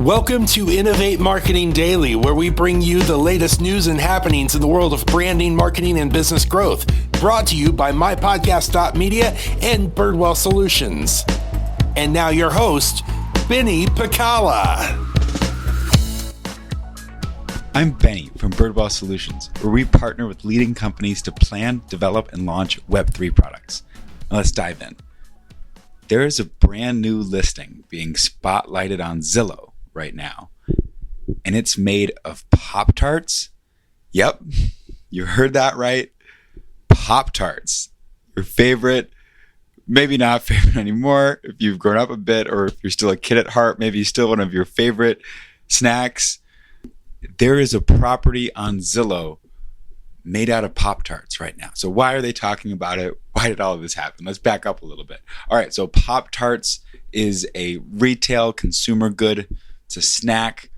Welcome to Innovate Marketing Daily, where we bring you the latest news and happenings in the world of branding, marketing, and business growth. Brought to you by MyPodcast.Media and Birdwell Solutions. And now your host, Benny Pekala. I'm Benny from Birdwell Solutions, where we partner with leading companies to plan, develop, and launch Web3 products. Now let's dive in. There is a brand new listing being spotlighted on Zillow right now, and it's made of Pop Tarts. Yep, you heard that right. Pop Tarts, your favorite, maybe not favorite anymore if you've grown up a bit, or if you're still a kid at heart, maybe still one of your favorite snacks. There is a property on Zillow made out of Pop Tarts right now. So why are they talking about it? Why did all of this happen? Let's back up a little bit. All right, so Pop Tarts is a retail consumer good. It's a snack.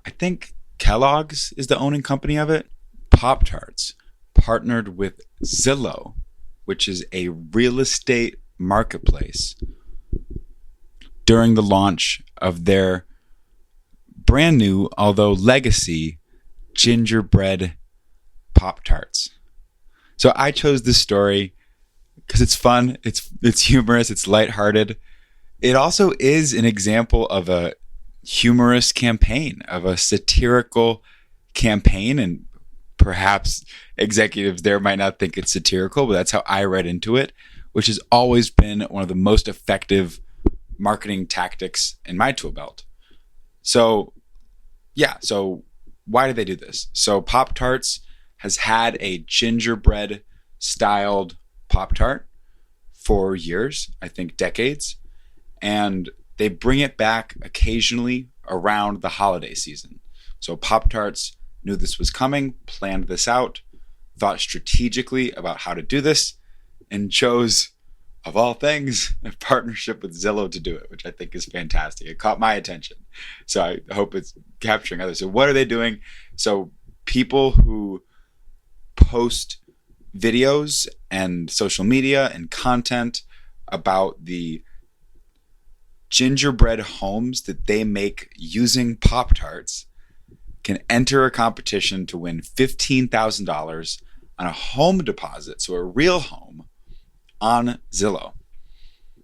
I think Kellogg's is the owning company of it. Pop Tarts partnered with Zillow, which is a real estate marketplace, during the launch of their brand new, although legacy, Gingerbread Pop Tarts. So I chose this story because it's fun, it's humorous, it's lighthearted. It also is an example of a humorous campaign, of a satirical campaign, and perhaps executives there might not think it's satirical, but that's how I read into it, which has always been one of the most effective marketing tactics in my tool belt. So why did they do this? So Pop Tarts has had a gingerbread styled Pop Tart for years, I think decades, and they bring it back occasionally around the holiday season. So Pop Tarts knew this was coming, planned this out, thought strategically about how to do this, and chose, of all things, a partnership with Zillow to do it, which I think is fantastic. It caught my attention. So I hope it's capturing others. So what are they doing? So people who post videos and social media and content about the gingerbread homes that they make using Pop Tarts can enter a competition to win $15,000 on a home deposit, so a real home, on Zillow.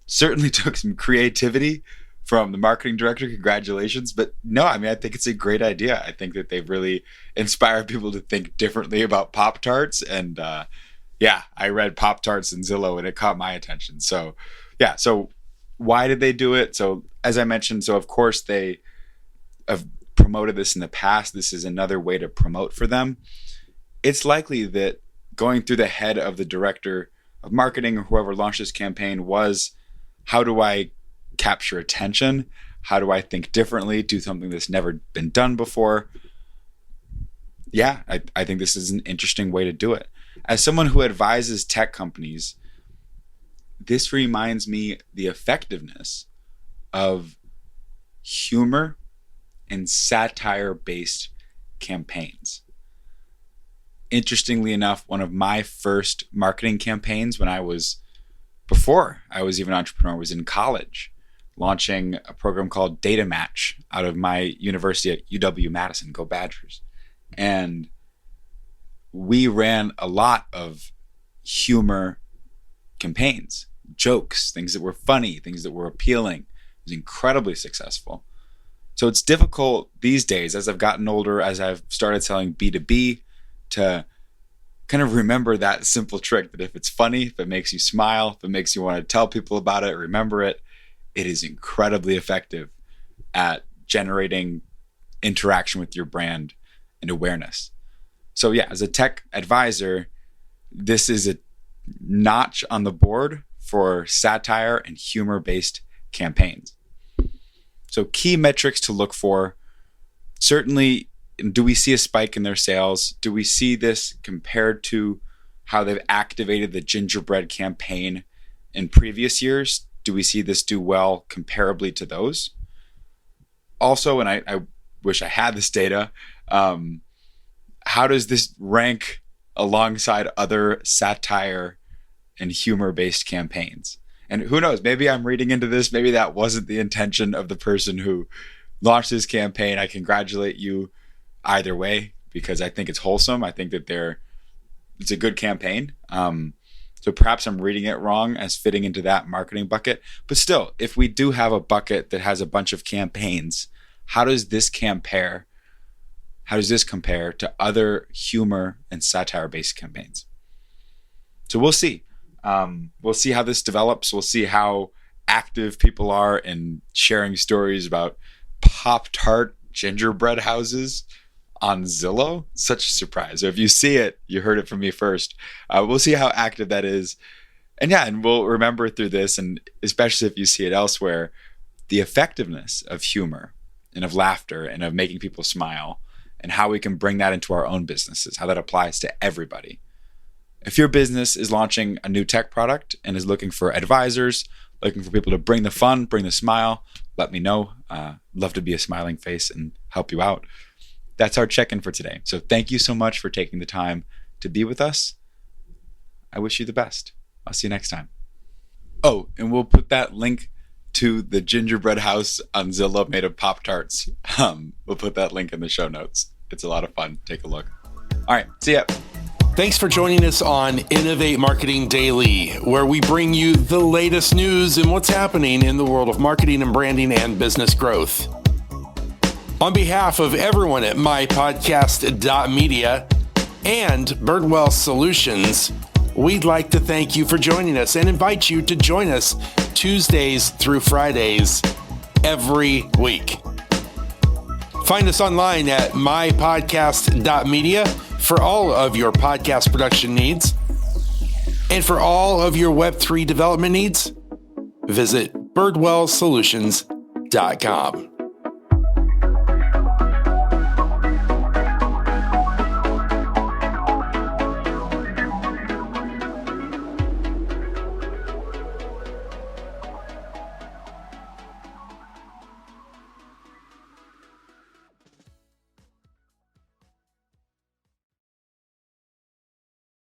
Certainly took some creativity from the marketing director. Congratulations. But no, I mean, I think it's a great idea. I think that they've really inspired people to think differently about Pop Tarts. And I read Pop Tarts and Zillow and it caught my attention. So why did they do it? So as I mentioned, so of course they have promoted this in the past. This is another way to promote for them. It's likely that going through the head of the director of marketing or whoever launched this campaign was, how do I capture attention? How do I think differently, do something that's never been done before? Yeah, I think this is an interesting way to do it. As someone who advises tech companies, this reminds me the effectiveness of humor and satire-based campaigns. Interestingly enough, one of my first marketing campaigns before I was even an entrepreneur, was in college, launching a program called Data Match out of my university at UW-Madison, go Badgers. And we ran a lot of humor campaigns, jokes, things that were funny, things that were appealing. It was incredibly successful. So it's difficult these days, as I've gotten older, as I've started selling B2B, to kind of remember that simple trick that if it's funny, if it makes you smile, if it makes you want to tell people about it, remember it, it is incredibly effective at generating interaction with your brand and awareness. So yeah, as a tech advisor, this is a notch on the board for satire and humor-based campaigns. So key metrics to look for: certainly, do we see a spike in their sales? Do we see this compared to how they've activated the gingerbread campaign in previous years? Do we see this do well comparably to those? Also, and I wish I had this data, how does this rank alongside other satire and humor-based campaigns? And who knows, maybe I'm reading into this, maybe that wasn't the intention of the person who launched this campaign. I congratulate you either way because I think it's wholesome. I think that it's a good campaign. So perhaps I'm reading it wrong as fitting into that marketing bucket. But still, if we do have a bucket that has a bunch of campaigns, how does this compare to other humor and satire-based campaigns? So we'll see. We'll see how this develops. We'll see how active people are in sharing stories about Pop Tart gingerbread houses on Zillow. Such a surprise. So if you see it, you heard it from me first. We'll see how active that is. And we'll remember through this, and especially if you see it elsewhere, the effectiveness of humor and of laughter and of making people smile, and how we can bring that into our own businesses, how that applies to everybody. If your business is launching a new tech product and is looking for advisors, looking for people to bring the fun, bring the smile, let me know. Love to be a smiling face and help you out. That's our check-in for today. So thank you so much for taking the time to be with us. I wish you the best. I'll see you next time. Oh, and we'll put that link to the gingerbread house on Zillow made of Pop Tarts. We'll put that link in the show notes. It's a lot of fun. Take a look. All right. See ya. Thanks for joining us on Innovate Marketing Daily, where we bring you the latest news and what's happening in the world of marketing and branding and business growth. On behalf of everyone at MyPodcast.Media and Birdwell Solutions, we'd like to thank you for joining us and invite you to join us Tuesdays through Fridays every week. Find us online at MyPodcast.Media for all of your podcast production needs. And for all of your Web3 development needs, visit birdwellsolutions.com.